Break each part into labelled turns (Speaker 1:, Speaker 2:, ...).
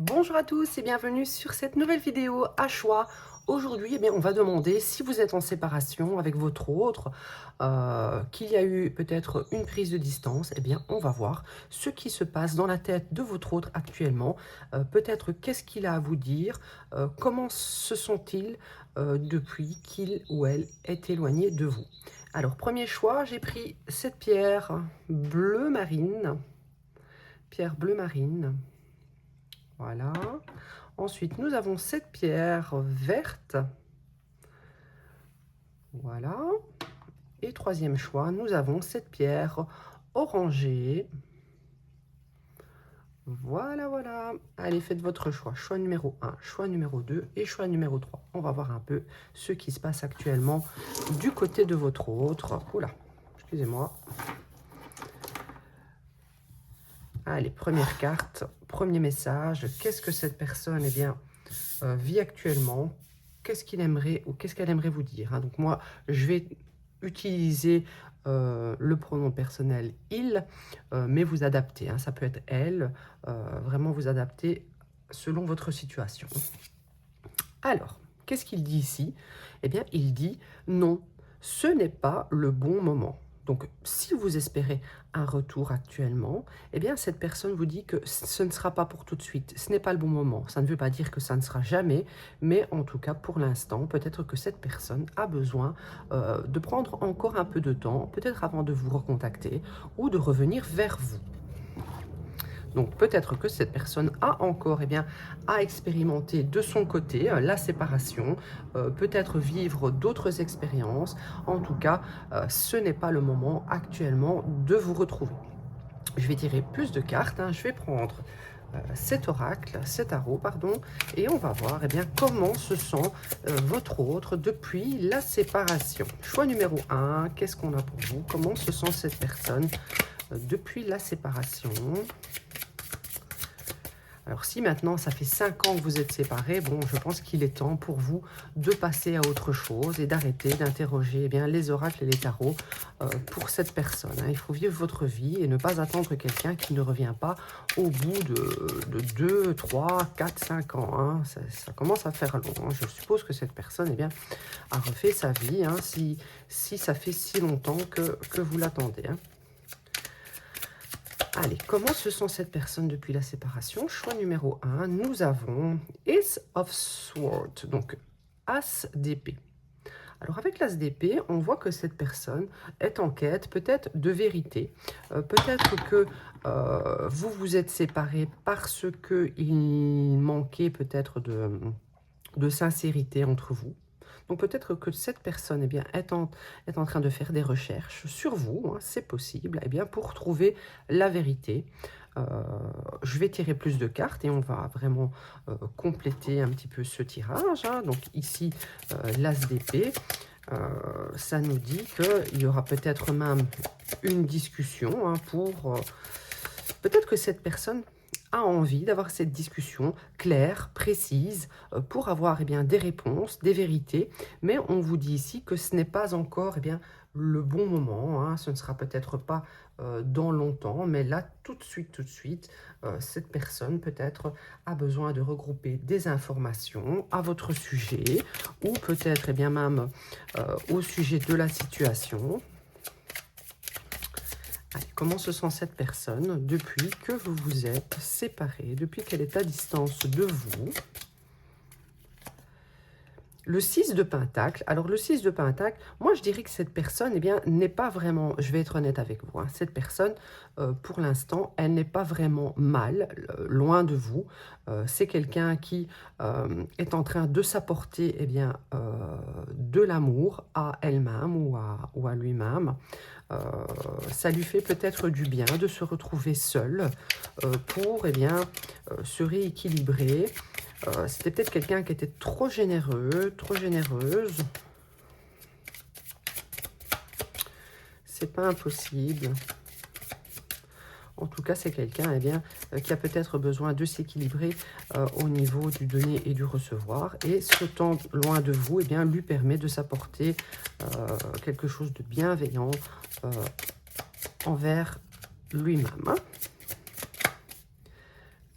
Speaker 1: Bonjour à tous et bienvenue sur cette nouvelle vidéo à choix. Aujourd'hui, on va demander si vous êtes en séparation avec votre autre, qu'il y a eu peut-être une prise de distance. On va voir ce qui se passe dans la tête de votre autre actuellement. Peut-être qu'est-ce qu'il a à vous dire, comment se sent-il depuis qu'il ou elle est éloigné de vous. Alors, premier choix, j'ai pris cette pierre bleu marine. Pierre bleu marine. Voilà. Ensuite, nous avons cette pierre verte. Voilà. Et troisième choix, nous avons cette pierre orangée. Voilà, voilà. Allez, faites votre choix. Choix numéro 1, choix numéro 2 et choix numéro 3. On va voir un peu ce qui se passe actuellement du côté de votre autre. Oula, excusez-moi. Allez, première carte, premier message. Qu'est-ce que cette personne vit actuellement? Qu'est-ce qu'il aimerait ou qu'est-ce qu'elle aimerait vous dire, hein? Donc moi, je vais utiliser le pronom personnel « il », mais vous adaptez, hein, ça peut être « elle », vraiment vous adaptez selon votre situation. Alors, qu'est-ce qu'il dit ici? Il dit « non, ce n'est pas le bon moment ». Donc, si vous espérez un retour actuellement, cette personne vous dit que ce ne sera pas pour tout de suite. Ce n'est pas le bon moment. Ça ne veut pas dire que ça ne sera jamais, mais en tout cas, pour l'instant, peut-être que cette personne a besoin de prendre encore un peu de temps, peut-être avant de vous recontacter ou de revenir vers vous. Donc peut-être que cette personne a encore à expérimenter de son côté la séparation, peut-être vivre d'autres expériences. En tout cas, ce n'est pas le moment actuellement de vous retrouver. Je vais tirer plus de cartes, hein. Je vais prendre cet oracle, cet tarot, pardon, et on va voir comment se sent votre autre depuis la séparation. Choix numéro 1, qu'est-ce qu'on a pour vous? Comment se sent cette personne depuis la séparation? Alors si maintenant ça fait 5 ans que vous êtes séparés, bon, je pense qu'il est temps pour vous de passer à autre chose et d'arrêter d'interroger les oracles et les tarots pour cette personne, hein. Il faut vivre votre vie et ne pas attendre quelqu'un qui ne revient pas au bout de 2, 3, 4, 5 ans, hein. Ça commence à faire long, hein. Je suppose que cette personne a refait sa vie, hein, si ça fait si longtemps que vous l'attendez, hein. Allez, comment se sent cette personne depuis la séparation? Choix numéro 1, nous avons Ace of Swords, donc As d'épée. Alors avec l'As d'épée, on voit que cette personne est en quête peut-être de vérité. Peut-être que vous vous êtes séparés parce qu'il manquait peut-être de sincérité entre vous. Donc peut-être que cette personne est en train de faire des recherches sur vous, hein, c'est possible, pour trouver la vérité. Je vais tirer plus de cartes et on va vraiment compléter un petit peu ce tirage, hein. Donc ici, l'As d'épée, ça nous dit qu'il y aura peut-être même une discussion, hein, pour... peut-être que cette personne a envie d'avoir cette discussion claire, précise, pour avoir des réponses, des vérités. Mais on vous dit ici que ce n'est pas encore le bon moment, hein. Ce ne sera peut-être pas dans longtemps, mais là, tout de suite, cette personne peut-être a besoin de regrouper des informations à votre sujet, ou peut-être même au sujet de la situation. Allez, comment se sent cette personne depuis que vous vous êtes séparés, depuis qu'elle est à distance de vous? Le 6 de Pentacle. Alors, le 6 de Pentacle, moi, je dirais que cette personne, n'est pas vraiment... Je vais être honnête avec vous, hein, cette personne, pour l'instant, elle n'est pas vraiment mal, loin de vous. C'est quelqu'un qui est en train de s'apporter de l'amour à elle-même ou à lui-même. Ça lui fait peut-être du bien de se retrouver seul pour se rééquilibrer. C'était peut-être quelqu'un qui était trop généreux, trop généreuse. C'est pas impossible. En tout cas, c'est quelqu'un qui a peut-être besoin de s'équilibrer au niveau du donner et du recevoir. Et ce temps loin de vous lui permet de s'apporter quelque chose de bienveillant envers lui-même, hein.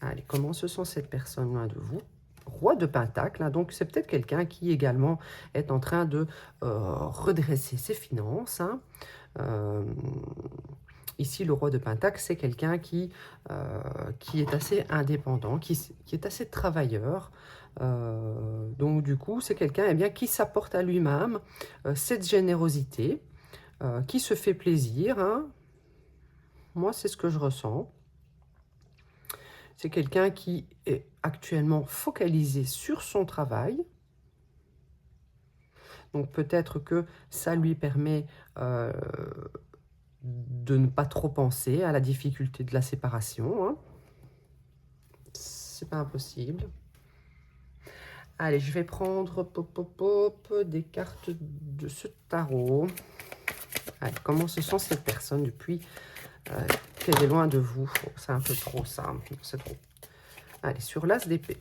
Speaker 1: Allez, comment se sent cette personne loin de vous? Roi de Pentacle, hein, donc c'est peut-être quelqu'un qui également est en train de redresser ses finances. Hein. Ici, le Roi de Pentacle, c'est quelqu'un qui est assez indépendant, qui est assez travailleur. Donc du coup, c'est quelqu'un eh bien, qui s'apporte à lui-même cette générosité, qui se fait plaisir. Hein. Moi, c'est ce que je ressens. C'est quelqu'un qui est actuellement focalisé sur son travail. Donc peut-être que ça lui permet de ne pas trop penser à la difficulté de la séparation. Hein. C'est pas impossible. Allez, je vais prendre des cartes de ce tarot. Allez, comment se sent cette personne depuis qu'elle est loin de vous? C'est un peu trop ça, c'est trop. Allez, sur l'as d'épée.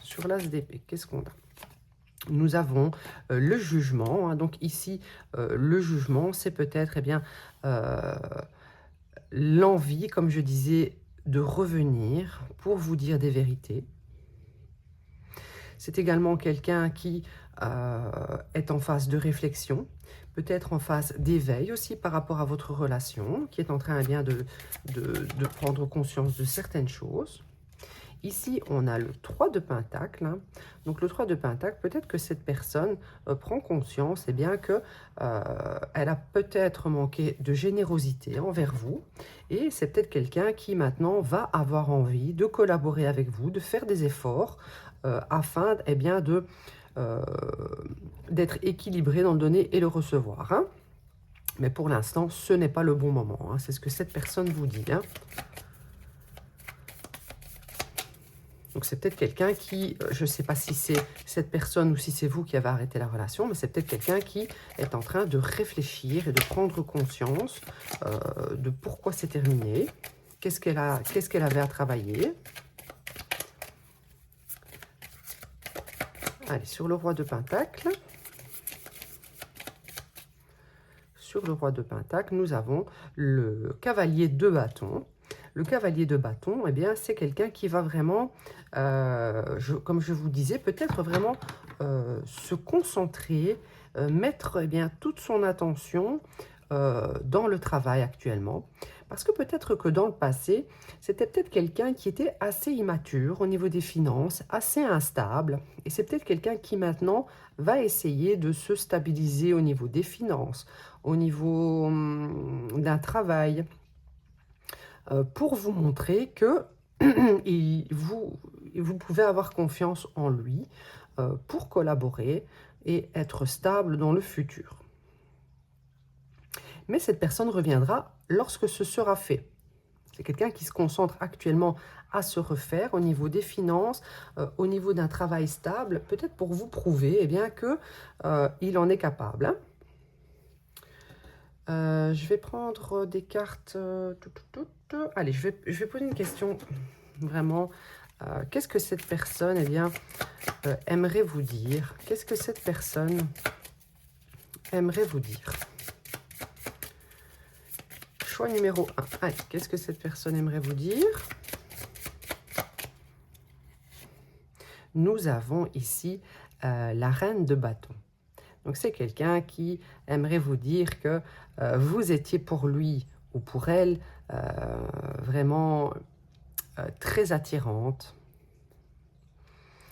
Speaker 1: Sur l'as d'épée, qu'est-ce qu'on a? Nous avons le jugement. Hein. Donc ici, le jugement, c'est peut-être eh bien l'envie, comme je disais, de revenir pour vous dire des vérités. C'est également quelqu'un qui est en phase de réflexion, peut-être en phase d'éveil aussi par rapport à votre relation, qui est en train eh bien, de prendre conscience de certaines choses. Ici, on a le 3 de Pentacle. Hein. Donc, le 3 de Pentacle, peut-être que cette personne prend conscience eh bien, que elle a peut-être manqué de générosité envers vous. Et c'est peut-être quelqu'un qui maintenant va avoir envie de collaborer avec vous, de faire des efforts afin eh bien, d'être équilibré dans le donner et le recevoir. Hein. Mais pour l'instant, ce n'est pas le bon moment. Hein. C'est ce que cette personne vous dit. Hein. Donc c'est peut-être quelqu'un qui, je ne sais pas si c'est cette personne ou si c'est vous qui avez arrêté la relation, mais c'est peut-être quelqu'un qui est en train de réfléchir et de prendre conscience de pourquoi c'est terminé, qu'est-ce qu'elle avait à travailler. Allez, sur le Roi de Pentacle. Sur le Roi de Pentacle, nous avons le Cavalier de Bâton. Le cavalier de bâton, eh bien, c'est quelqu'un qui va vraiment, comme je vous disais, peut-être vraiment se concentrer, mettre eh bien, toute son attention dans le travail actuellement. Parce que peut-être que dans le passé, c'était peut-être quelqu'un qui était assez immature au niveau des finances, assez instable. Et c'est peut-être quelqu'un qui maintenant va essayer de se stabiliser au niveau des finances, au niveau d'un travail, pour vous montrer que vous pouvez avoir confiance en lui pour collaborer et être stable dans le futur. Mais cette personne reviendra lorsque ce sera fait. C'est quelqu'un qui se concentre actuellement à se refaire au niveau des finances, au niveau d'un travail stable, peut-être pour vous prouver eh bien, qu'il en est capable. Hein. Je vais prendre des cartes. Allez, je vais poser une question vraiment. Qu'est-ce que cette personne eh bien, aimerait vous dire? Qu'est-ce que cette personne aimerait vous dire? Choix numéro 1. Allez, qu'est-ce que cette personne aimerait vous dire? Nous avons ici la reine de bâton. Donc, c'est quelqu'un qui aimerait vous dire que vous étiez pour lui ou pour elle vraiment très attirante.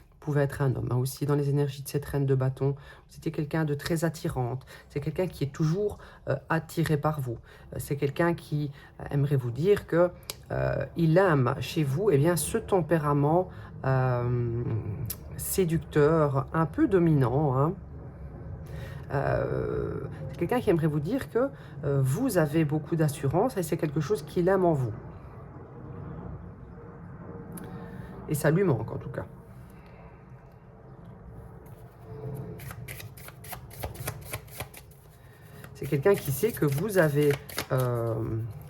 Speaker 1: Vous pouvez être un homme hein, aussi dans les énergies de cette reine de bâton. Vous étiez quelqu'un de très attirante. C'est quelqu'un qui est toujours attiré par vous. C'est quelqu'un qui aimerait vous dire que il aime chez vous eh bien, ce tempérament séducteur, un peu dominant. Hein. C'est quelqu'un qui aimerait vous dire que vous avez beaucoup d'assurance et c'est quelque chose qu'il aime en vous. Et ça lui manque en tout cas. C'est quelqu'un qui sait que vous avez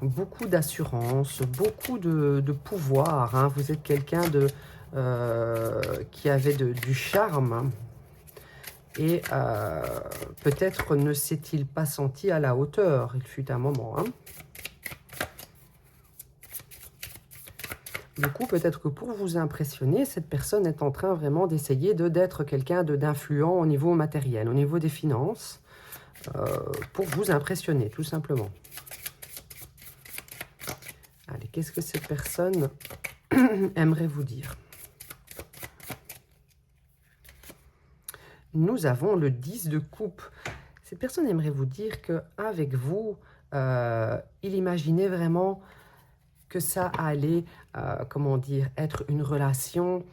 Speaker 1: beaucoup d'assurance, beaucoup de pouvoir. Hein. Vous êtes quelqu'un qui avait du charme. Hein. Et peut-être ne s'est-il pas senti à la hauteur. Il fut un moment. Hein. Du coup, peut-être que pour vous impressionner, cette personne est en train vraiment d'essayer d'être quelqu'un d'influent au niveau matériel, au niveau des finances, pour vous impressionner, tout simplement. Allez, qu'est-ce que cette personne aimerait vous dire? Nous avons le 10 de coupe. Cette personne aimerait vous dire qu'avec vous, il imaginait vraiment que ça allait, comment dire, être une relation.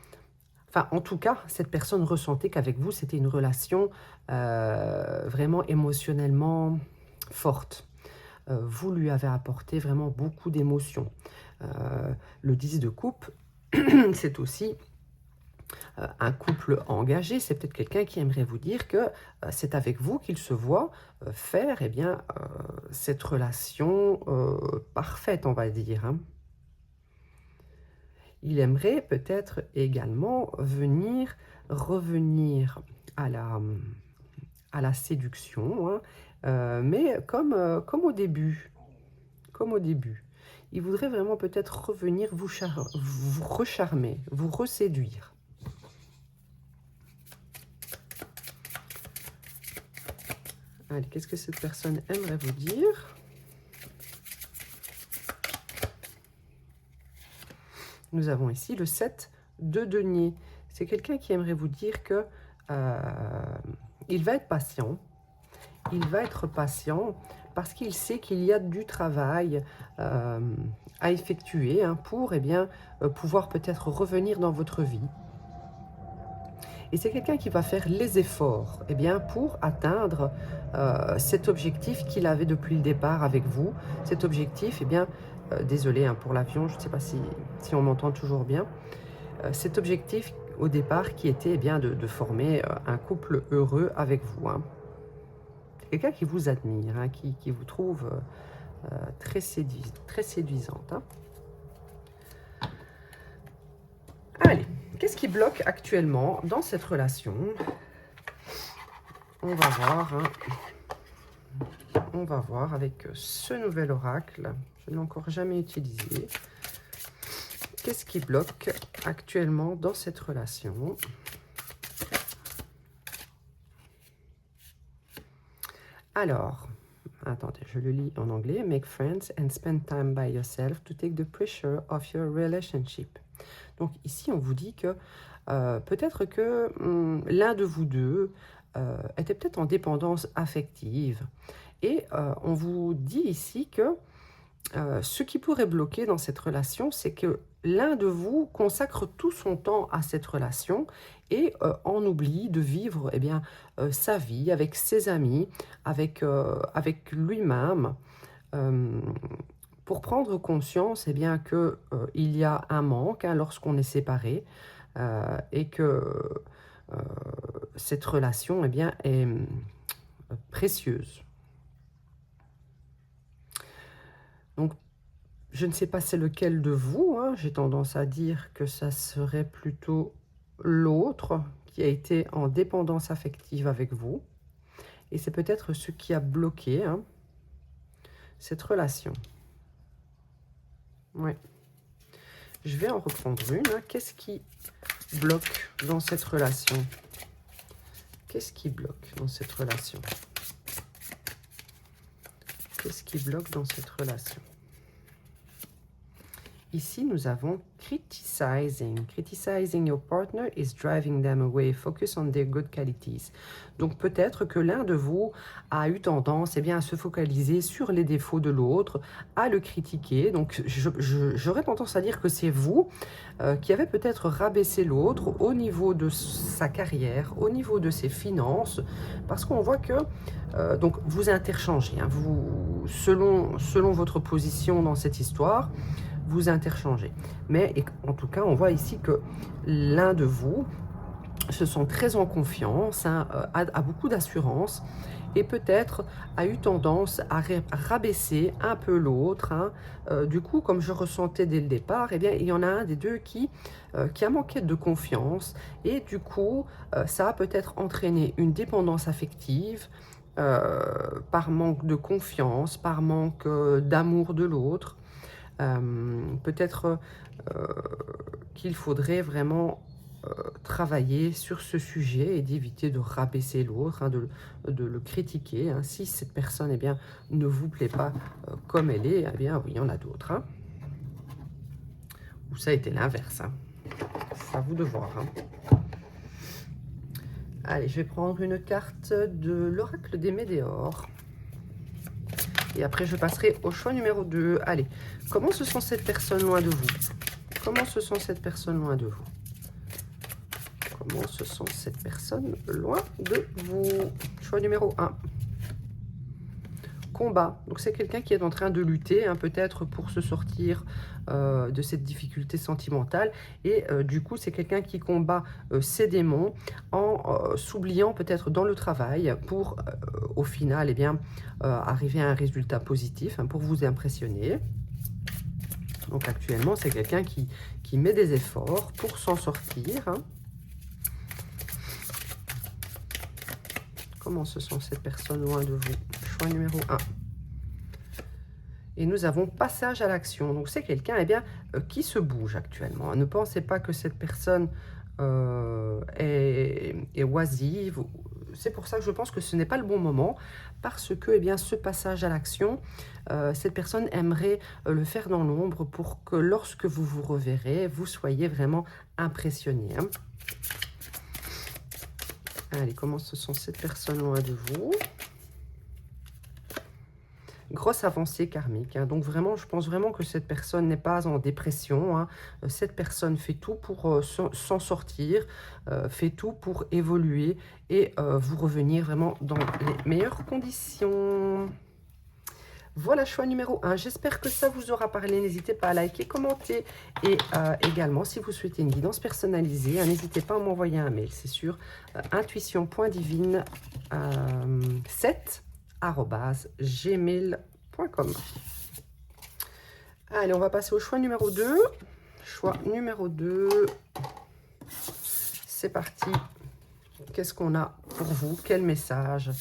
Speaker 1: Enfin, en tout cas, cette personne ressentait qu'avec vous, c'était une relation vraiment émotionnellement forte. Vous lui avez apporté vraiment beaucoup d'émotions. Le 10 de coupe, c'est aussi un couple engagé. C'est peut-être quelqu'un qui aimerait vous dire que c'est avec vous qu'il se voit faire eh bien, cette relation parfaite, on va dire. Hein. Il aimerait peut-être également revenir à la séduction, hein, mais comme au début. Comme au début. Il voudrait vraiment peut-être revenir vous recharmer, vous reséduire. Allez, qu'est-ce que cette personne aimerait vous dire? Nous avons ici le 7 de denier. C'est quelqu'un qui aimerait vous dire que il va être patient. Il va être patient parce qu'il sait qu'il y a du travail à effectuer hein, pour eh bien, pouvoir peut-être revenir dans votre vie. Et c'est quelqu'un qui va faire les efforts eh bien, pour atteindre cet objectif qu'il avait depuis le départ avec vous. Cet objectif, eh bien, désolé hein, pour l'avion, je ne sais pas si on m'entend toujours bien. Cet objectif au départ qui était eh bien, de former un couple heureux avec vous. Hein. Quelqu'un qui vous admire, hein, qui vous trouve très séduisante. Hein. Allez, qu'est-ce qui bloque actuellement dans cette relation? On va voir. Hein. On va voir avec ce nouvel oracle. Je ne l'ai encore jamais utilisé. Qu'est-ce qui bloque actuellement dans cette relation? Alors, attendez, je le lis en anglais. Make friends and spend time by yourself to take the pressure of your relationship. Donc ici, on vous dit que peut-être que l'un de vous deux était peut-être en dépendance affective. Et on vous dit ici que ce qui pourrait bloquer dans cette relation, c'est que l'un de vous consacre tout son temps à cette relation et en oublie de vivre eh bien, sa vie avec ses amis, avec lui-même, pour prendre conscience eh bien, qu'il y a un manque hein, lorsqu'on est séparé et que cette relation eh bien, est précieuse. Donc, je ne sais pas c'est lequel de vous, hein, j'ai tendance à dire que ça serait plutôt l'autre qui a été en dépendance affective avec vous. Et c'est peut-être ce qui a bloqué hein, cette relation. Ouais. Je vais en reprendre une. Hein. Qu'est-ce qui bloque dans cette relation? Qu'est-ce qui bloque dans cette relation? Qu'est-ce qui bloque dans cette relation? Ici, nous avons criticizing. Criticizing your partner is driving them away. Focus on their good qualities. Donc, peut-être que l'un de vous a eu tendance eh bien, à se focaliser sur les défauts de l'autre, à le critiquer. Donc, j'aurais tendance à dire que c'est vous qui avez peut-être rabaissé l'autre au niveau de sa carrière, au niveau de ses finances, parce qu'on voit que donc vous interchangez. Hein, selon votre position dans cette histoire, vous interchangez. Mais en tout cas, on voit ici que l'un de vous se sent très en confiance, hein, a beaucoup d'assurance et peut-être a eu tendance à rabaisser un peu l'autre. Hein. Du coup, comme je ressentais dès le départ, eh bien, il y en a un des deux qui a manqué de confiance et du coup, ça a peut-être entraîné une dépendance affective par manque de confiance, par manque d'amour de l'autre. Peut-être qu'il faudrait vraiment travailler sur ce sujet et d'éviter de rabaisser l'autre, hein, de le critiquer. Hein. Si cette personne, eh bien, ne vous plaît pas comme elle est, eh bien, oui, il y en a d'autres. Hein. Ou ça a été l'inverse. Hein. C'est à vous de voir. Hein. Allez, je vais prendre une carte de l'oracle des Médéors. Et après, je passerai au choix numéro 2. Allez, comment se sent cette personne loin de vous? Comment se sent cette personne loin de vous? Comment se sent cette personne loin de vous? Choix numéro 1. Combat. Donc, c'est quelqu'un qui est en train de lutter, hein, peut-être pour se sortir de cette difficulté sentimentale. Et du coup, c'est quelqu'un qui combat ses démons en s'oubliant peut-être dans le travail pour, au final, eh bien, arriver à un résultat positif, hein, pour vous impressionner. Donc, actuellement, c'est quelqu'un qui met des efforts pour s'en sortir. Hein. Comment se sent cette personne loin de vous? Choix numéro 1. Et nous avons passage à l'action. Donc, c'est quelqu'un eh bien, qui se bouge actuellement. Ne pensez pas que cette personne est oisive. C'est pour ça que je pense que ce n'est pas le bon moment. Parce que eh bien, ce passage à l'action, cette personne aimerait le faire dans l'ombre pour que lorsque vous vous reverrez, vous soyez vraiment impressionné. Hein. Allez, comment se sent cette personne loin de vous? Grosse avancée karmique. Hein. Donc vraiment, je pense vraiment que cette personne n'est pas en dépression. Hein. Cette personne fait tout pour s'en sortir, fait tout pour évoluer et vous revenir vraiment dans les meilleures conditions. Voilà, choix numéro 1. J'espère que ça vous aura parlé. N'hésitez pas à liker, commenter. Et également, si vous souhaitez une guidance personnalisée, n'hésitez pas à m'envoyer un mail. C'est sur intuition.divine7@gmail.com. Allez, on va passer au choix numéro 2. Choix numéro 2. C'est parti. Qu'est-ce qu'on a pour vous? Quel message?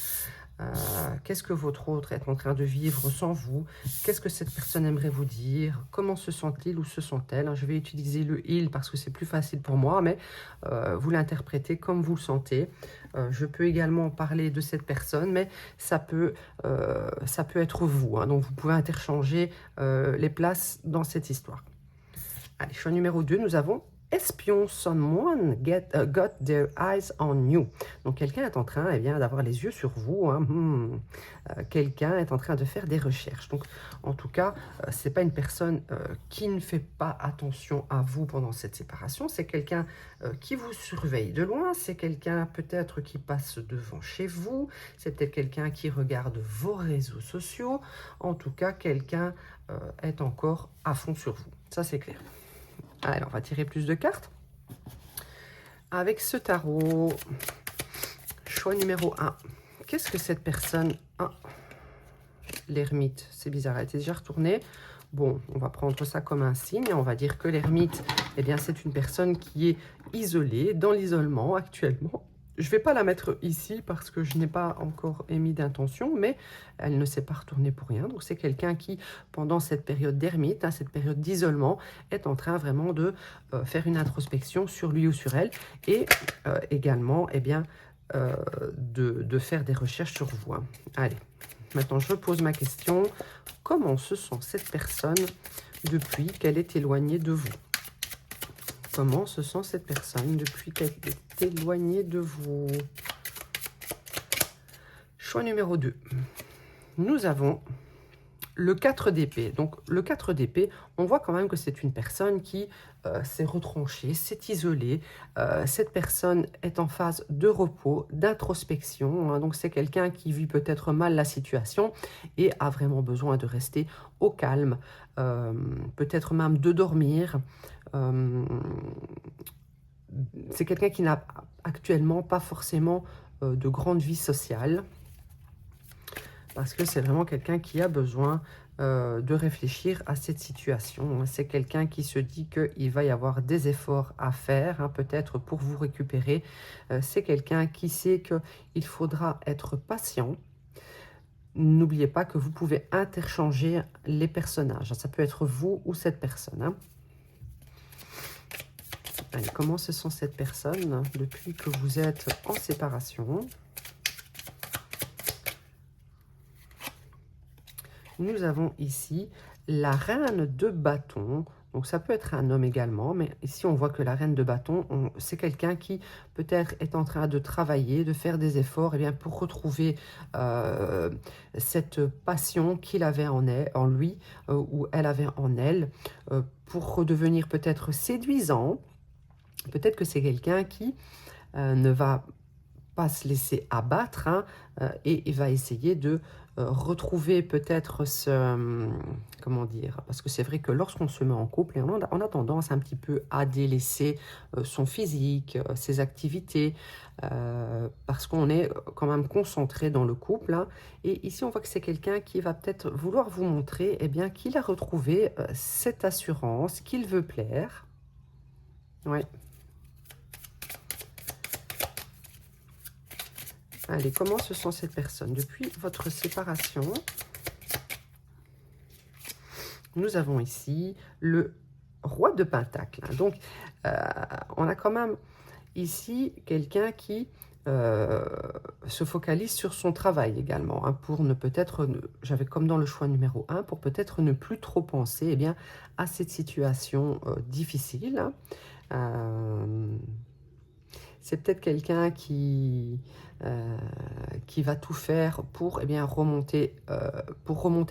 Speaker 1: Qu'est-ce que votre autre est en train de vivre sans vous? Qu'est-ce que cette personne aimerait vous dire? Comment se sent-il ou se sent-elle? Je vais utiliser le « il » parce que c'est plus facile pour moi, mais vous l'interprétez comme vous le sentez. Je peux également parler de cette personne, mais ça peut être vous. Hein, donc, vous pouvez interchanger les places dans cette histoire. Allez, choix numéro 2, nous avons espion. Someone got their eyes on you. Donc, quelqu'un est en train eh bien, d'avoir les yeux sur vous. Hein. Quelqu'un est en train de faire des recherches. Donc, en tout cas, ce n'est pas une personne qui ne fait pas attention à vous pendant cette séparation. C'est quelqu'un qui vous surveille de loin. C'est quelqu'un peut-être qui passe devant chez vous. C'est peut-être quelqu'un qui regarde vos réseaux sociaux. En tout cas, quelqu'un est encore à fond sur vous. Ça, c'est clair. Allez, on va tirer plus de cartes. Avec ce tarot, choix numéro 1. Qu'est-ce que cette personne a? L'ermite, c'est bizarre, elle était déjà retournée. Bon, on va prendre ça comme un signe. On va dire que l'ermite, eh bien, c'est une personne qui est isolée, dans l'isolement actuellement. Je ne vais pas la mettre ici parce que je n'ai pas encore émis d'intention, mais elle ne s'est pas retournée pour rien. Donc, c'est quelqu'un qui, pendant cette période d'ermite, hein, cette période d'isolement, est en train vraiment de faire une introspection sur lui ou sur elle et également, eh bien, de faire des recherches sur vous. Hein. Allez, maintenant, je pose ma question. Comment se sent cette personne depuis qu'elle est éloignée de vous? Comment se sent cette personne depuis qu'elle est éloignée de vous? Choix numéro 2. Nous avons le 4 d'épée. Donc, le 4 d'épée, on voit quand même que c'est une personne qui s'est retranchée, s'est isolée. Cette personne est en phase de repos, d'introspection. Hein. Donc, c'est quelqu'un qui vit peut-être mal la situation et a vraiment besoin de rester au calme, peut-être même de dormir. C'est quelqu'un qui n'a actuellement pas forcément de grande vie sociale. Parce que c'est vraiment quelqu'un qui a besoin de réfléchir à cette situation. C'est quelqu'un qui se dit qu'il va y avoir des efforts à faire, hein, peut-être pour vous récupérer. C'est quelqu'un qui sait qu'il faudra être patient. n'oubliez pas que vous pouvez interchanger les personnages. Ça peut être vous ou cette personne, hein. Allez, comment se sent cette personne depuis que vous êtes en séparation? Nous avons ici la reine de bâton. Donc ça peut être un homme également, mais ici on voit que la reine de bâton, c'est quelqu'un qui peut-être est en train de travailler, de faire des efforts, et bien pour retrouver cette passion qu'il avait en lui, ou elle avait en elle, pour redevenir peut-être séduisant. Peut-être que c'est quelqu'un qui ne va pas se laisser abattre, hein, et va essayer de retrouver peut-être comment dire, parce que c'est vrai que lorsqu'on se met en couple, et on a tendance un petit peu à délaisser son physique, ses activités, parce qu'on est quand même concentré dans le couple, hein. Et ici on voit que c'est quelqu'un qui va peut-être vouloir vous montrer, eh bien, qu'il a retrouvé cette assurance, qu'il veut plaire. Ouais. Allez, comment se sent cette personne depuis votre séparation? Nous avons ici le roi de Pentacle. Donc, on a quand même ici quelqu'un qui se focalise sur son travail également, hein, pour ne peut-être, j'avais comme dans le choix numéro 1, pour peut-être ne plus trop penser, eh bien, à cette situation difficile, hein. C'est peut-être quelqu'un qui va tout faire pour, eh bien, remonter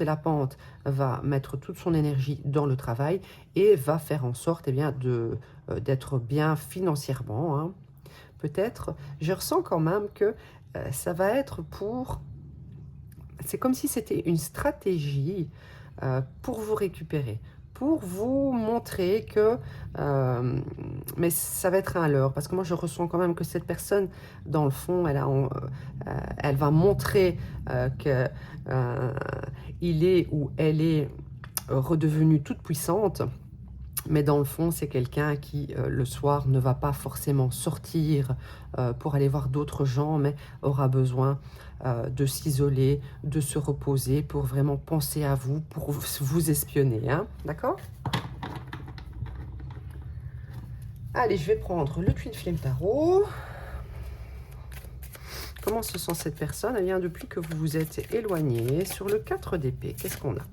Speaker 1: la pente, va mettre toute son énergie dans le travail et va faire en sorte, eh bien, d'être bien financièrement, hein. Peut-être, je ressens quand même que ça va être pour... C'est comme si c'était une stratégie pour vous récupérer, pour vous montrer que... mais ça va être un leurre, parce que moi je ressens quand même que cette personne, dans le fond, elle va montrer qu'il est ou elle est redevenue toute puissante. Mais dans le fond, c'est quelqu'un qui, le soir, ne va pas forcément sortir pour aller voir d'autres gens, mais aura besoin de s'isoler, de se reposer pour vraiment penser à vous, pour vous espionner, hein, d'accord? Allez, je vais prendre le Twin Flame Tarot. Comment se sent cette personne? Eh bien, depuis que vous vous êtes éloigné, sur le 4 d'épée, qu'est-ce qu'on a?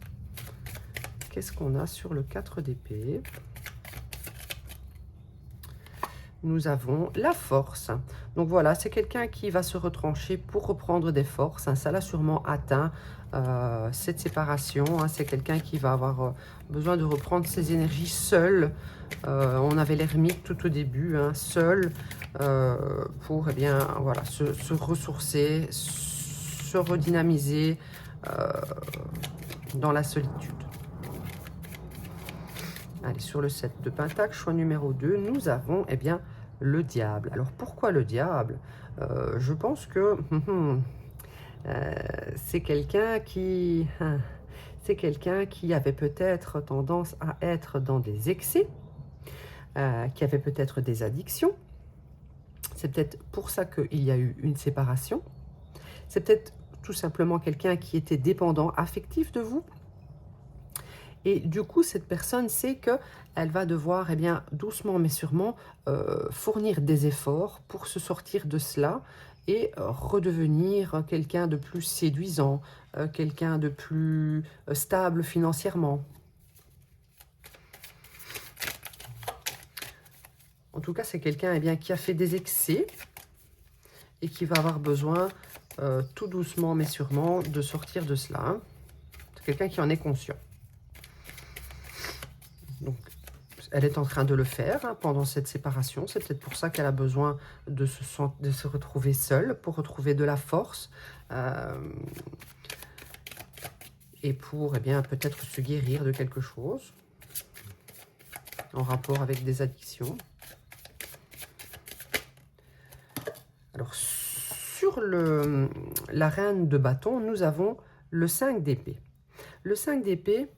Speaker 1: Qu'est-ce qu'on a sur le 4 d'épée? Nous avons la force. Donc voilà, c'est quelqu'un qui va se retrancher pour reprendre des forces, hein. Ça l'a sûrement atteint, cette séparation, hein. C'est quelqu'un qui va avoir besoin de reprendre ses énergies seul. On avait l'ermite tout au début, hein, seul, pour, eh bien, voilà, se ressourcer, se redynamiser dans la solitude. Allez, sur le 7 de Pentacle, choix numéro 2, nous avons, eh bien, le diable. Alors, pourquoi le diable? Je pense que c'est quelqu'un qui... c'est quelqu'un qui avait peut-être tendance à être dans des excès, qui avait peut-être des addictions. C'est peut-être pour ça qu'il y a eu une séparation. C'est peut-être tout simplement quelqu'un qui était dépendant affectif de vous. Et du coup, cette personne sait qu'elle va devoir, eh bien, doucement mais sûrement, fournir des efforts pour se sortir de cela et redevenir quelqu'un de plus séduisant, quelqu'un de plus stable financièrement. En tout cas, c'est quelqu'un, eh bien, qui a fait des excès et qui va avoir besoin, tout doucement mais sûrement, de sortir de cela, hein. C'est quelqu'un qui en est conscient. Donc, elle est en train de le faire, hein, pendant cette séparation. C'est peut-être pour ça qu'elle a besoin de se retrouver seule, pour retrouver de la force. Et pour, eh bien, peut-être se guérir de quelque chose en rapport avec des addictions. Alors, sur la reine de bâton, nous avons le 5 d'épée. Le 5 d'épée...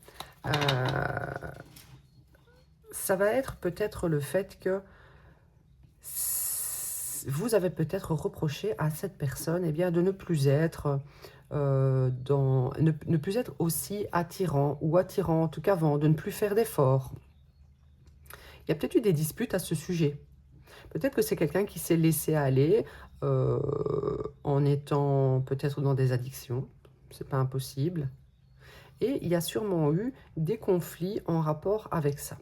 Speaker 1: ça va être peut-être le fait que vous avez peut-être reproché à cette personne, eh bien, de ne plus être ne plus être aussi attirant ou attirante qu'avant, de ne plus faire d'efforts. Il y a peut-être eu des disputes à ce sujet. Peut-être que c'est quelqu'un qui s'est laissé aller en étant peut-être dans des addictions. C'est pas impossible. Et il y a sûrement eu des conflits en rapport avec ça.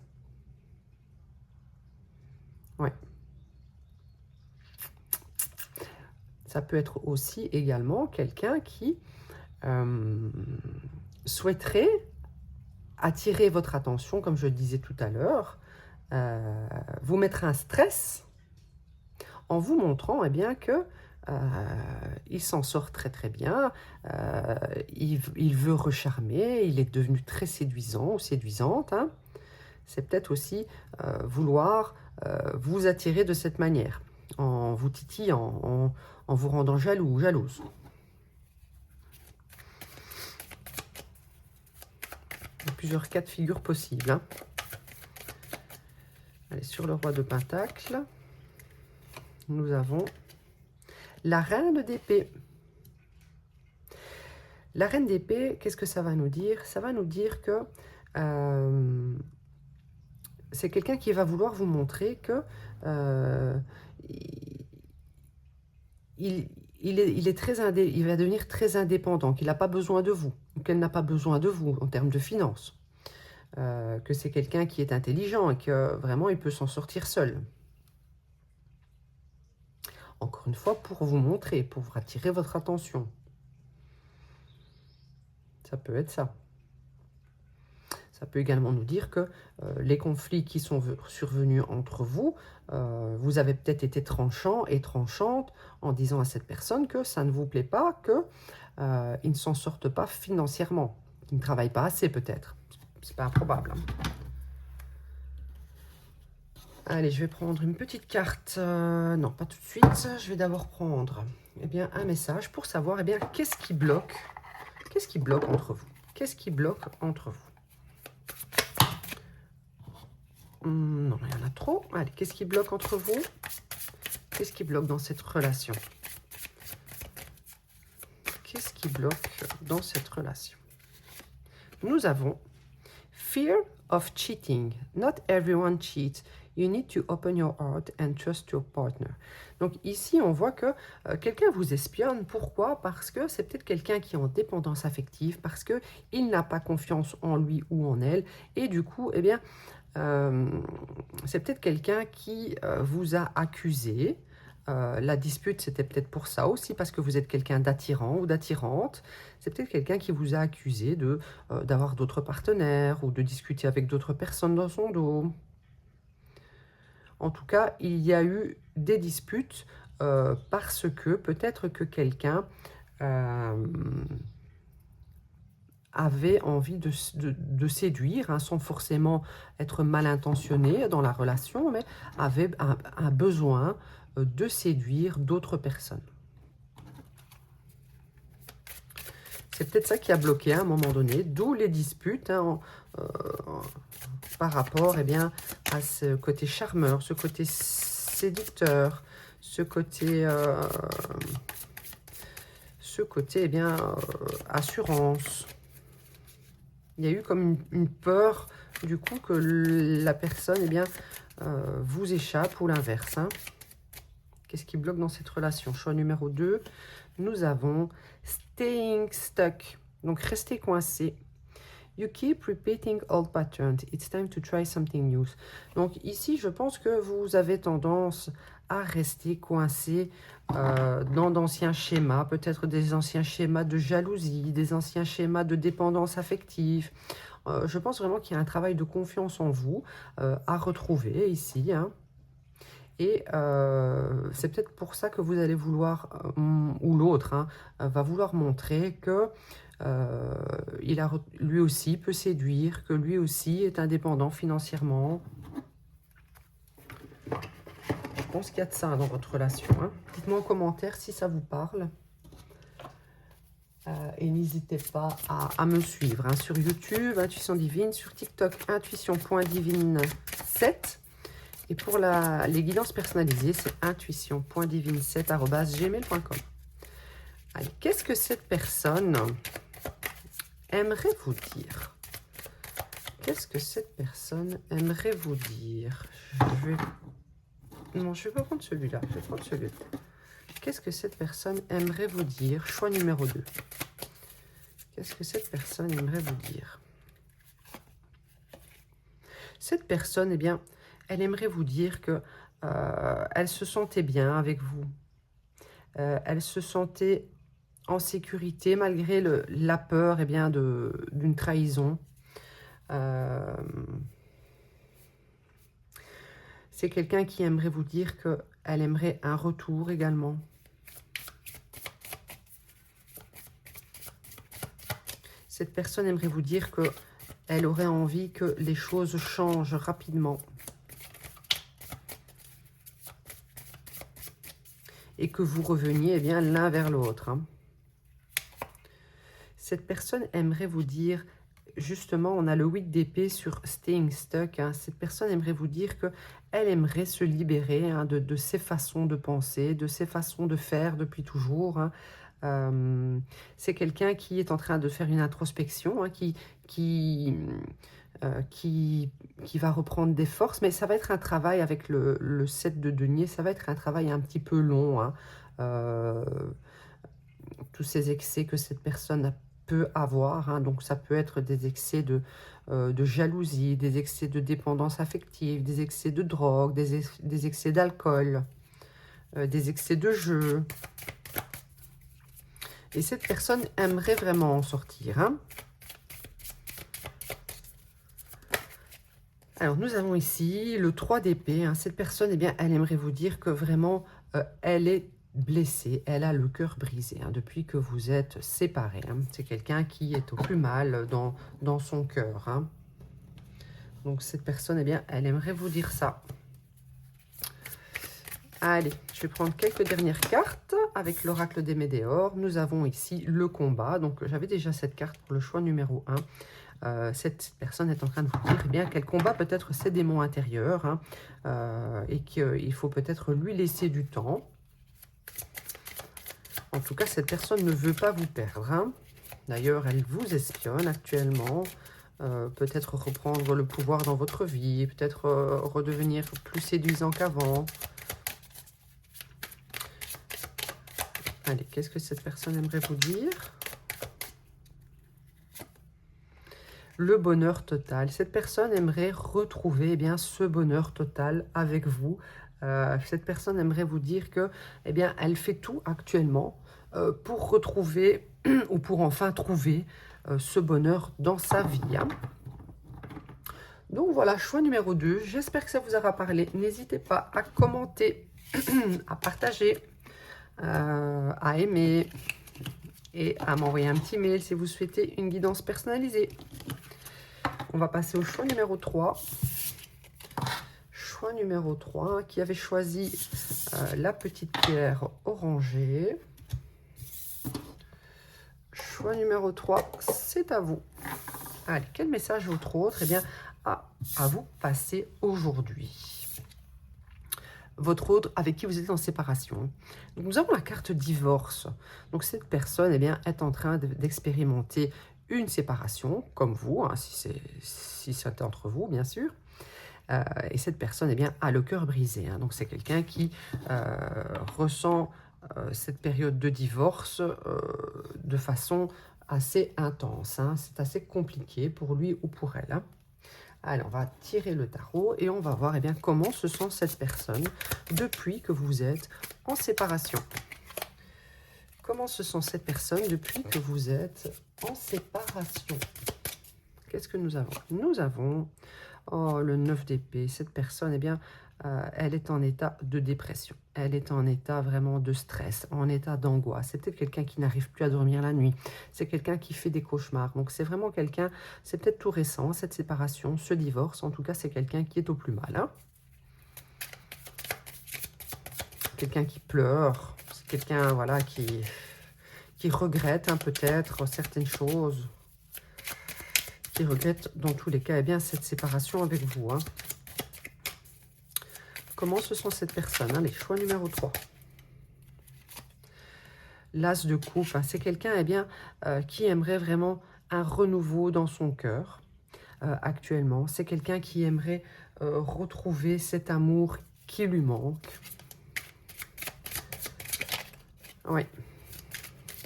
Speaker 1: Ouais. Ça peut être aussi également quelqu'un qui souhaiterait attirer votre attention, comme je le disais tout à l'heure, vous mettre un stress en vous montrant eh bien, que il s'en sort très très bien, il veut recharmer, il est devenu très séduisant ou séduisante. Hein. C'est peut-être aussi vouloir vous attirer de cette manière, en vous titillant, en vous rendant jaloux ou jalouse. Il y a plusieurs cas de figure possibles. Hein. Allez, sur le roi de Pentacle, nous avons la reine d'épée. La reine d'épée, qu'est-ce que ça va nous dire? Ça va nous dire que c'est quelqu'un qui va vouloir vous montrer que il va devenir très indépendant, qu'il n'a pas besoin de vous, ou qu'elle n'a pas besoin de vous en termes de finances. Que c'est quelqu'un qui est intelligent et que vraiment il peut s'en sortir seul. Encore une fois, pour vous montrer, pour vous attirer votre attention. Ça peut être ça. Ça peut également nous dire que les conflits qui sont survenus entre vous, vous avez peut-être été tranchant et tranchante en disant à cette personne que ça ne vous plaît pas, qu'il ne s'en sortent pas financièrement, qu'il ne travaille pas assez peut-être. C'est pas improbable. Hein. Allez, je vais prendre une petite carte. Non, pas tout de suite. Je vais d'abord prendre eh bien, un message pour savoir eh bien, qu'est-ce qui bloque. Qu'est-ce qui bloque entre vous? Qu'est-ce qui bloque entre vous? Non, il y en a trop. Allez, qu'est-ce qui bloque entre vous? Qu'est-ce qui bloque dans cette relation? Qu'est-ce qui bloque dans cette relation? Nous avons Fear of cheating. Not everyone cheats. You need to open your heart and trust your partner. Donc ici, on voit que quelqu'un vous espionne. Pourquoi? Parce que c'est peut-être quelqu'un qui est en dépendance affective, parce qu'il n'a pas confiance en lui ou en elle. Et du coup, eh bien, c'est peut-être quelqu'un qui vous a accusé. La dispute, c'était peut-être pour ça aussi, parce que vous êtes quelqu'un d'attirant ou d'attirante. C'est peut-être quelqu'un qui vous a accusé d'avoir d'autres partenaires ou de discuter avec d'autres personnes dans son dos. En tout cas, il y a eu des disputes parce que peut-être que quelqu'un avait envie de séduire, hein, sans forcément être mal intentionné dans la relation, mais avait un besoin de séduire d'autres personnes. C'est peut-être ça qui a bloqué à un moment donné, d'où les disputes hein, par rapport eh bien, à ce côté charmeur, ce côté séducteur, ce côté eh bien, assurance. Il y a eu comme une peur du coup que la personne eh bien, vous échappe ou l'inverse. Hein. Qu'est-ce qui bloque dans cette relation? Choix numéro 2, nous avons staying stuck. Donc, rester coincé. You keep repeating old patterns. It's time to try something new. Donc, ici, je pense que vous avez tendance à rester coincé dans d'anciens schémas, peut-être des anciens schémas de jalousie, des anciens schémas de dépendance affective. Je pense vraiment qu'il y a un travail de confiance en vous à retrouver ici, hein. Et c'est peut-être pour ça que vous allez vouloir, ou l'autre hein, va vouloir montrer que lui aussi peut séduire, que lui aussi est indépendant financièrement. Je pense qu'il y a de ça dans votre relation. Hein. Dites-moi en commentaire si ça vous parle. Et n'hésitez pas à me suivre hein, sur YouTube, Intuition Divine, sur TikTok, intuition.divine7. Et pour les guidances personnalisées, c'est intuition.divine7@gmail.com. Allez, qu'est-ce que cette personne aimerait vous dire? Qu'est-ce que cette personne aimerait vous dire? Non, je ne vais pas prendre celui-là, je vais prendre celui-là. Qu'est-ce que cette personne aimerait vous dire? Choix numéro 2. Qu'est-ce que cette personne aimerait vous dire? Cette personne, eh bien, elle aimerait vous dire que elle se sentait bien avec vous. Elle se sentait en sécurité malgré la peur, eh bien, d'une trahison. C'est quelqu'un qui aimerait vous dire qu'elle aimerait un retour également. Cette personne aimerait vous dire qu'elle aurait envie que les choses changent rapidement. Et que vous reveniez eh bien l'un vers l'autre. Hein. Cette personne aimerait vous dire, justement, on a le 8 d'épée sur staying stuck. Hein. Cette personne aimerait vous dire qu'elle aimerait se libérer hein, de ses façons de penser, de ses façons de faire depuis toujours. Hein. C'est quelqu'un qui est en train de faire une introspection, hein, qui va reprendre des forces, mais ça va être un travail avec le 7 de denier, ça va être un travail un petit peu long. Hein. Tous ces excès que cette personne peut avoir, hein, donc ça peut être des excès de jalousie, des excès de dépendance affective, des excès de drogue, des excès d'alcool, des excès de jeu. Et cette personne aimerait vraiment en sortir. Hein. Alors, nous avons ici le 3 d'épée. Hein. Cette personne, eh bien, elle aimerait vous dire que vraiment, elle est blessée. Elle a le cœur brisé hein, depuis que vous êtes séparés. Hein. C'est quelqu'un qui est au plus mal dans son cœur. Hein. Donc, cette personne, eh bien, elle aimerait vous dire ça. Allez, je vais prendre quelques dernières cartes avec l'oracle des Médéors. Nous avons ici le combat. Donc, j'avais déjà cette carte pour le choix numéro 1. Cette personne est en train de vous dire eh bien qu'elle combat peut-être ses démons intérieurs hein, et qu'il faut peut-être lui laisser du temps. En tout cas, cette personne ne veut pas vous perdre. Hein. D'ailleurs, elle vous espionne actuellement. Peut-être reprendre le pouvoir dans votre vie, peut-être redevenir plus séduisant qu'avant. Allez, qu'est-ce que cette personne aimerait vous dire? Le bonheur total. Cette personne aimerait retrouver eh bien, ce bonheur total avec vous. Cette personne aimerait vous dire que, eh bien, elle fait tout actuellement pour retrouver ou pour enfin trouver ce bonheur dans sa vie. Hein. Donc voilà, choix numéro 2. J'espère que ça vous aura parlé. N'hésitez pas à commenter, à partager, à aimer et à m'envoyer un petit mail si vous souhaitez une guidance personnalisée. On va passer au choix numéro 3. Choix numéro 3, qui avait choisi la petite pierre orangée. Choix numéro 3, c'est à vous. Allez, quel message autre eh bien, à vous passer aujourd'hui? Votre autre avec qui vous êtes en séparation. Donc, nous avons la carte divorce. Donc, cette personne eh bien, est en train d'expérimenter une séparation, comme vous, hein, si c'est entre vous, bien sûr. Et cette personne eh bien, a le cœur brisé. Hein. Donc, c'est quelqu'un qui ressent cette période de divorce de façon assez intense. Hein. C'est assez compliqué pour lui ou pour elle. Hein. Allez, on va tirer le tarot et on va voir eh bien, comment se sent cette personne depuis que vous êtes en séparation. Comment se sent cette personne depuis que vous êtes en séparation? Qu'est-ce que nous avons? Nous avons le 9 d'épée. Cette personne, eh bien, elle est en état de dépression. Elle est en état vraiment de stress, en état d'angoisse. C'est peut-être quelqu'un qui n'arrive plus à dormir la nuit. C'est quelqu'un qui fait des cauchemars. Donc, c'est vraiment quelqu'un, c'est peut-être tout récent, cette séparation, ce divorce. En tout cas, c'est quelqu'un qui est au plus mal. Hein. Quelqu'un qui pleure. C'est quelqu'un, voilà, qui regrette hein, peut-être certaines choses. Qui regrette dans tous les cas, eh bien, cette séparation avec vous. Hein. Comment se sent cette personne? Allez, choix numéro 3. l'as de coupe, hein, c'est quelqu'un eh bien, qui aimerait vraiment un renouveau dans son cœur actuellement. C'est quelqu'un qui aimerait retrouver cet amour qui lui manque. Oui,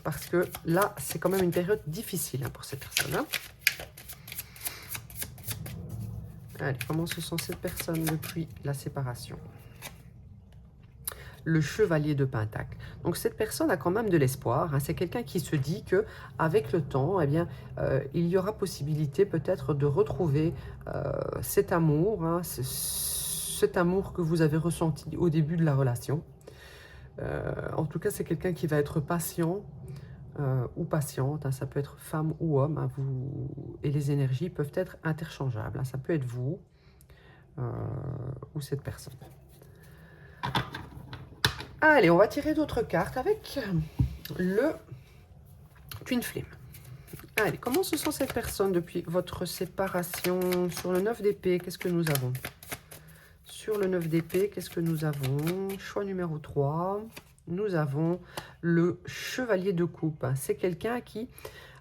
Speaker 1: parce que là, c'est quand même une période difficile hein, pour cette personne. Hein. Allez, comment se sent cette personne depuis la séparation? Le chevalier de Pentacle. Donc cette personne a quand même de l'espoir. Hein. C'est quelqu'un qui se dit que avec le temps, eh bien, il y aura possibilité peut-être de retrouver cet amour, hein, cet amour que vous avez ressenti au début de la relation. En tout cas, c'est quelqu'un qui va être patient ou patiente. Hein. Ça peut être femme ou homme. Hein, et les énergies peuvent être interchangeables. Hein. Ça peut être vous ou cette personne. Allez, on va tirer d'autres cartes avec le Twin Flame. Allez, comment se sent cette personne depuis votre séparation? Sur le 9 d'épée, qu'est-ce que nous avons? Sur le 9 d'épée, qu'est-ce que nous avons? Choix numéro 3. Nous avons le chevalier de coupe. C'est quelqu'un qui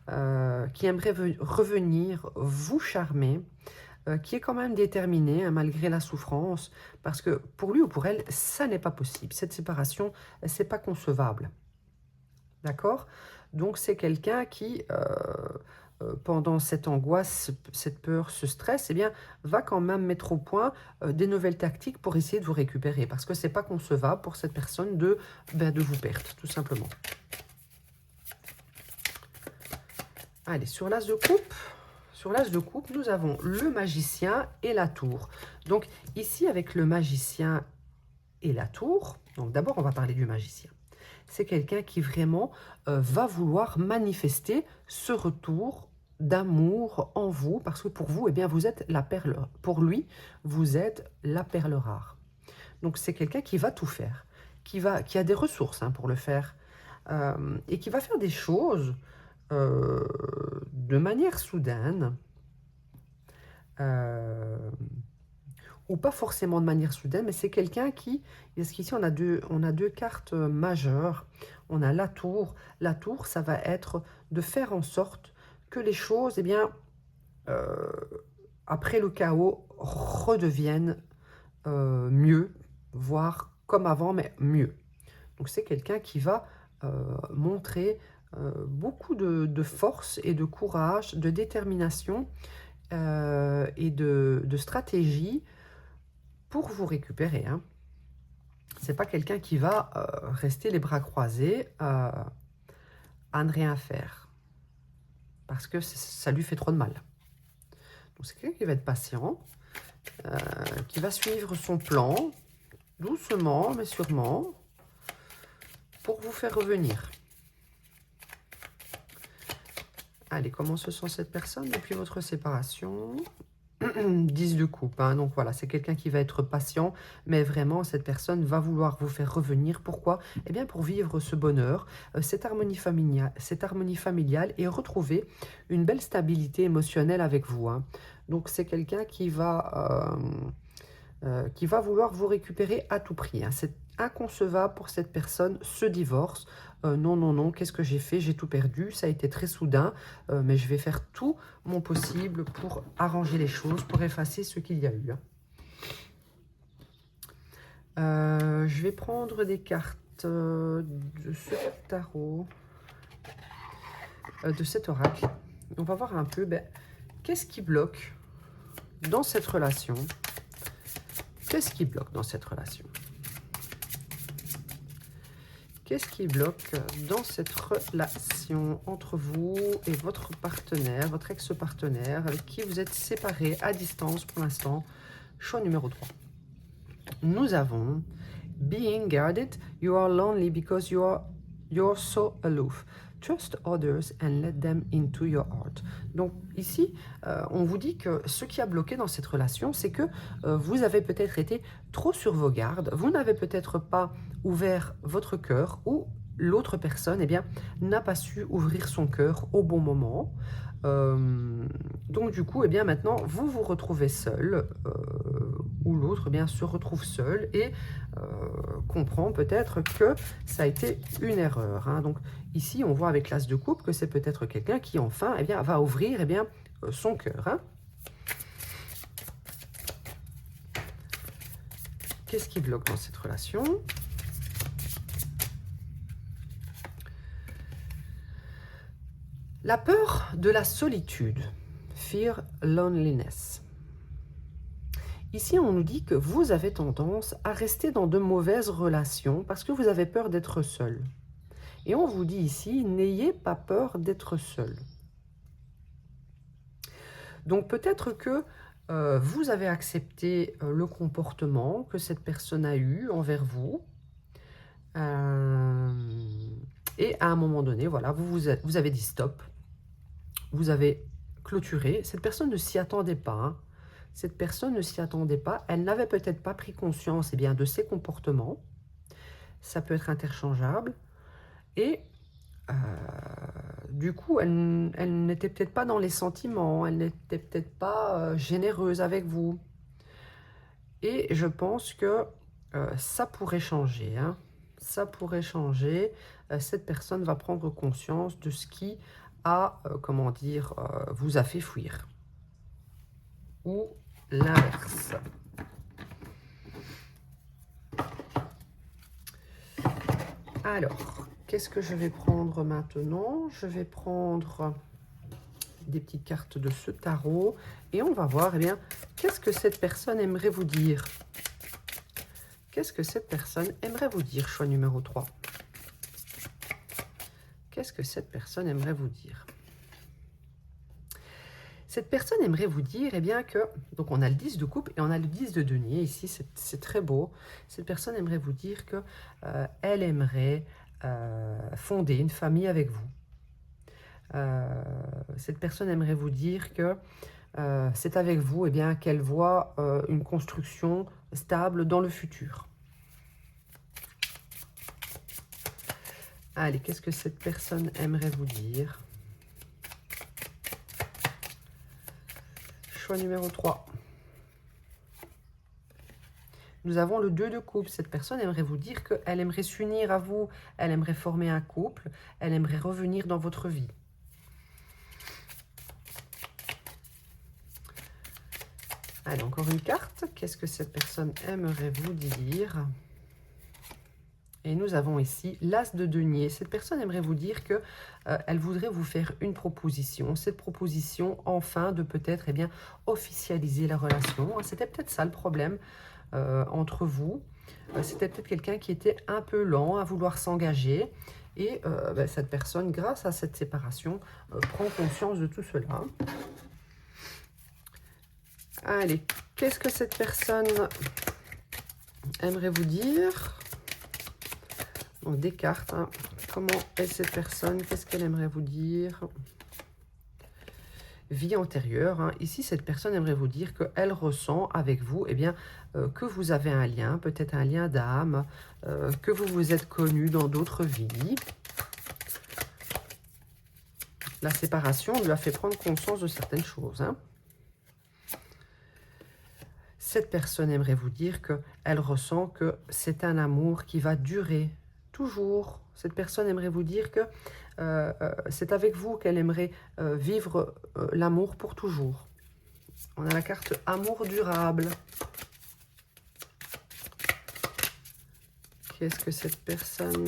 Speaker 1: aimerait revenir vous charmer, qui est quand même déterminé hein, malgré la souffrance, parce que pour lui ou pour elle, ça n'est pas possible. Cette séparation, c'est pas concevable. D'accord? Donc c'est quelqu'un qui, pendant cette angoisse, cette peur, ce stress, eh bien, va quand même mettre au point des nouvelles tactiques pour essayer de vous récupérer, parce que c'est pas concevable pour cette personne de vous perdre, tout simplement. Allez, sur l'as de coupe. Sur l'as de coupe, nous avons le magicien et la tour. Donc ici, avec le magicien et la tour, donc d'abord, on va parler du magicien. C'est quelqu'un qui vraiment va vouloir manifester ce retour d'amour en vous, parce que pour vous, eh bien, vous êtes la perle. Pour lui, vous êtes la perle rare. Donc c'est quelqu'un qui va tout faire, qui a des ressources hein, pour le faire, et qui va faire des choses de manière soudaine, ou pas forcément de manière soudaine, mais c'est quelqu'un qui, parce qu'ici on a deux cartes majeures, on a la tour. La tour, ça va être de faire en sorte que les choses, eh bien, après le chaos, redeviennent mieux, voire comme avant, mais mieux. Donc c'est quelqu'un qui va montrer beaucoup de force et de courage, de détermination et de stratégie pour vous récupérer. Hein. C'est pas quelqu'un qui va rester les bras croisés à ne rien faire, parce que ça lui fait trop de mal. Donc c'est quelqu'un qui va être patient, qui va suivre son plan, doucement mais sûrement, pour vous faire revenir. Allez, comment se sent cette personne depuis votre séparation? 10 de coupe, hein. Donc voilà, c'est quelqu'un qui va être patient, mais vraiment, cette personne va vouloir vous faire revenir. Pourquoi? Eh bien, pour vivre ce bonheur, cette harmonie familiale et retrouver une belle stabilité émotionnelle avec vous. Hein. Donc, c'est quelqu'un qui va vouloir vous récupérer à tout prix. Hein. C'est inconcevable pour cette personne, ce divorce. Non, non, non, qu'est-ce que j'ai fait? J'ai tout perdu, ça a été très soudain, mais je vais faire tout mon possible pour arranger les choses, pour effacer ce qu'il y a eu. Je vais prendre des cartes de ce tarot, de cet oracle. On va voir un peu, qu'est-ce qui bloque dans cette relation? Qu'est-ce qui bloque dans cette relation? Qu'est-ce qui bloque dans cette relation entre vous et votre partenaire, votre ex-partenaire, avec qui vous êtes séparés à distance pour l'instant? Choix numéro 3. Nous avons Being guarded, you are lonely because you're so aloof. Trust others and let them into your heart. Donc ici, on vous dit que ce qui a bloqué dans cette relation, c'est que vous avez peut-être été trop sur vos gardes, vous n'avez peut-être pas ouvert votre cœur, ou l'autre personne, eh bien, n'a pas su ouvrir son cœur au bon moment. Donc du coup, eh bien maintenant, vous vous retrouvez seul, ou l'autre eh bien se retrouve seul et comprend peut-être que ça a été une erreur, hein. Donc ici, on voit avec l'As de coupe que c'est peut-être quelqu'un qui enfin eh bien, va ouvrir eh bien, son cœur, hein. Qu'est-ce qui bloque dans cette relation? La peur de la solitude, fear loneliness. Ici, on nous dit que vous avez tendance à rester dans de mauvaises relations parce que vous avez peur d'être seul. Et on vous dit ici, n'ayez pas peur d'être seul. Donc peut-être que vous avez accepté le comportement que cette personne a eu envers vous. Et à un moment donné, voilà, vous avez dit stop. Vous avez clôturé. Cette personne ne s'y attendait pas, hein. Cette personne ne s'y attendait pas. Elle n'avait peut-être pas pris conscience eh bien, de ses comportements. Ça peut être interchangeable. Et du coup, elle n'était peut-être pas dans les sentiments. Elle n'était peut-être pas généreuse avec vous. Et je pense que ça pourrait changer, hein. Ça pourrait changer. Cette personne va prendre conscience de ce qui a, comment dire, vous a fait fuir. Ou l'inverse. Alors, qu'est-ce que je vais prendre maintenant? Je vais prendre des petites cartes de ce tarot et on va voir, eh bien, qu'est-ce que cette personne aimerait vous dire? Qu'est-ce que cette personne aimerait vous dire? Choix numéro 3. Qu'est-ce que cette personne aimerait vous dire? Cette personne aimerait vous dire, eh bien, que... Donc, on a le 10 de coupe et on a le 10 de denier. Ici, c'est très beau. Cette personne aimerait vous dire que elle aimerait fonder une famille avec vous. Cette personne aimerait vous dire que c'est avec vous eh bien, qu'elle voit une construction stable dans le futur. Allez, qu'est-ce que cette personne aimerait vous dire? Choix numéro 3. Nous avons le 2 de coupe. Cette personne aimerait vous dire qu'elle aimerait s'unir à vous, elle aimerait former un couple, elle aimerait revenir dans votre vie. Allez, encore une carte. Qu'est-ce que cette personne aimerait vous dire? Et nous avons ici l'As de denier. Cette personne aimerait vous dire que elle voudrait vous faire une proposition. Cette proposition, enfin, de peut-être eh bien officialiser la relation. C'était peut-être ça le problème entre vous. C'était peut-être quelqu'un qui était un peu lent à vouloir s'engager. Et cette personne, grâce à cette séparation, prend conscience de tout cela. Allez, qu'est-ce que cette personne aimerait vous dire? Donc, des cartes, hein. Comment est cette personne? Qu'est-ce qu'elle aimerait vous dire? Vie antérieure, hein. Ici, cette personne aimerait vous dire qu'elle ressent avec vous eh bien, que vous avez un lien, peut-être un lien d'âme, que vous vous êtes connus dans d'autres vies. La séparation lui a fait prendre conscience de certaines choses, hein. Cette personne aimerait vous dire qu'elle ressent que c'est un amour qui va durer toujours. Cette personne aimerait vous dire que c'est avec vous qu'elle aimerait vivre l'amour pour toujours. On a la carte amour durable. Qu'est-ce que cette personne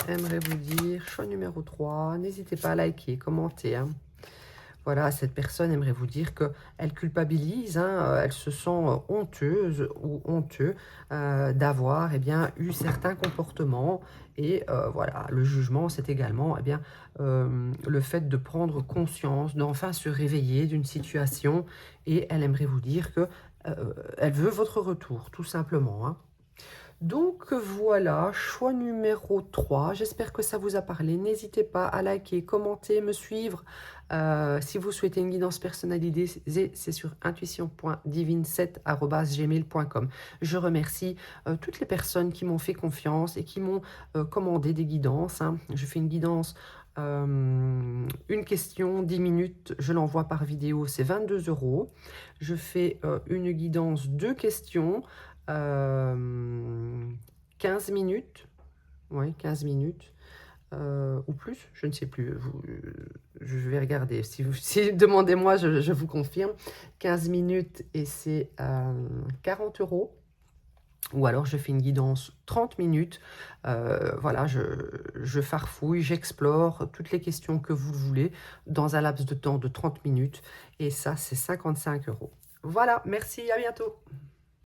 Speaker 1: aimerait vous dire? Choix numéro 3. N'hésitez pas à liker, commenter, hein. Voilà, cette personne aimerait vous dire qu'elle culpabilise, hein, elle se sent honteuse ou honteux d'avoir eh bien, eu certains comportements. Et voilà, le jugement, c'est également eh bien, le fait de prendre conscience, d'enfin se réveiller d'une situation. Et elle aimerait vous dire qu'elle veut votre retour, tout simplement, hein. Donc voilà, choix numéro 3. J'espère que ça vous a parlé. N'hésitez pas à liker, commenter, me suivre. Si vous souhaitez une guidance personnalisée, c'est sur intuition.divine7@gmail.com. Je remercie toutes les personnes qui m'ont fait confiance et qui m'ont commandé des guidances, hein. Je fais une guidance, une question, 10 minutes, je l'envoie par vidéo, c'est 22 €. Je fais une guidance, 2 questions, 15 minutes, ouais, 15 minutes, ou plus, je ne sais plus, je vais regarder. Si demandez-moi, je vous confirme. 15 minutes et c'est 40 €. Ou alors je fais une guidance 30 minutes, voilà, je farfouille, j'explore toutes les questions que vous voulez dans un laps de temps de 30 minutes et ça, c'est 55 €. Voilà, merci, à bientôt.